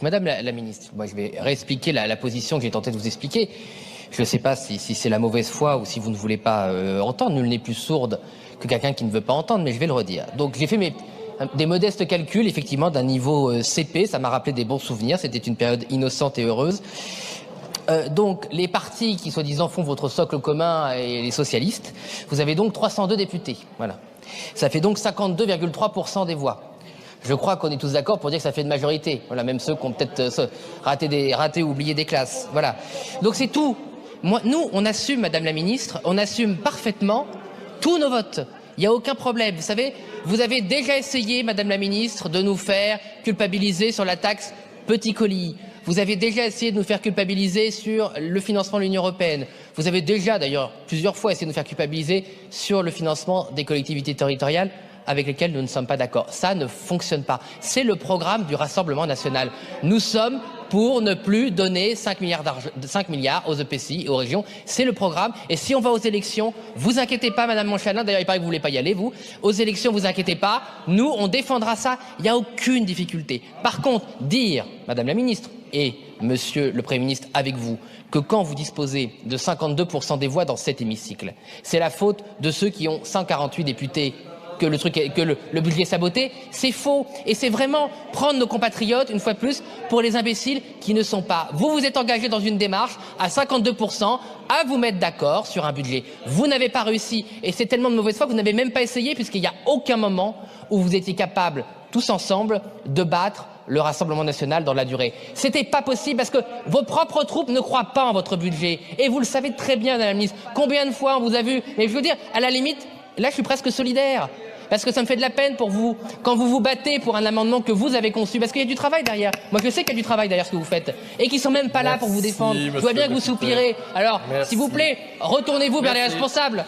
Madame la ministre, moi je vais réexpliquer la position que j'ai tenté de vous expliquer. Je ne sais pas si c'est la mauvaise foi ou si vous ne voulez pas entendre. Nul n'est plus sourde que quelqu'un qui ne veut pas entendre, mais je vais le redire. Donc j'ai fait des modestes calculs, effectivement, d'un niveau CP. Ça m'a rappelé des bons souvenirs. C'était une période innocente et heureuse. Donc les partis qui soi-disant font votre socle commun et les socialistes, vous avez donc 302 députés. Voilà. Ça fait donc 52,3% des voix. Je crois qu'on est tous d'accord pour dire que ça fait une majorité. Voilà, même ceux qui ont peut-être raté ou oublié des classes. Voilà. Donc c'est tout. Nous, on assume, Madame la Ministre, on assume parfaitement tous nos votes. Il n'y a aucun problème. Vous savez, vous avez déjà essayé, Madame la Ministre, de nous faire culpabiliser sur la taxe petit colis. Vous avez déjà essayé de nous faire culpabiliser sur le financement de l'Union européenne. Vous avez déjà, d'ailleurs, plusieurs fois essayé de nous faire culpabiliser sur le financement des collectivités territoriales avec lesquelles nous ne sommes pas d'accord. Ça ne fonctionne pas. C'est le programme du Rassemblement national. Nous sommes pour ne plus donner 5 milliards aux EPCI et aux régions. C'est le programme. Et si on va aux élections, vous inquiétez pas, Madame Montchalin, d'ailleurs il paraît que vous voulez pas y aller, vous. Aux élections, vous inquiétez pas. Nous, on défendra ça. Il n'y a aucune difficulté. Par contre, dire, Madame la Ministre, et Monsieur le Premier ministre avec vous, que quand vous disposez de 52% des voix dans cet hémicycle, c'est la faute de ceux qui ont 148 députés que le budget est saboté, c'est faux. Et c'est vraiment prendre nos compatriotes, une fois de plus, pour les imbéciles qui ne sont pas. Vous vous êtes engagé dans une démarche à 52% à vous mettre d'accord sur un budget. Vous n'avez pas réussi. Et c'est tellement de mauvaise foi que vous n'avez même pas essayé, puisqu'il n'y a aucun moment où vous étiez capables, tous ensemble, de battre le Rassemblement national dans la durée. C'était pas possible parce que vos propres troupes ne croient pas en votre budget. Et vous le savez très bien, Madame la Ministre. Combien de fois on vous a vu? Et je veux dire, à la limite, là je suis presque solidaire. Parce que ça me fait de la peine pour vous, quand vous vous battez pour un amendement que vous avez conçu, parce qu'il y a du travail derrière. Moi, je sais qu'il y a du travail derrière ce que vous faites, et qu'ils sont même pas là pour vous défendre. Je vois bien que vous soupirez. Alors, s'il vous plaît, retournez-vous vers les responsables.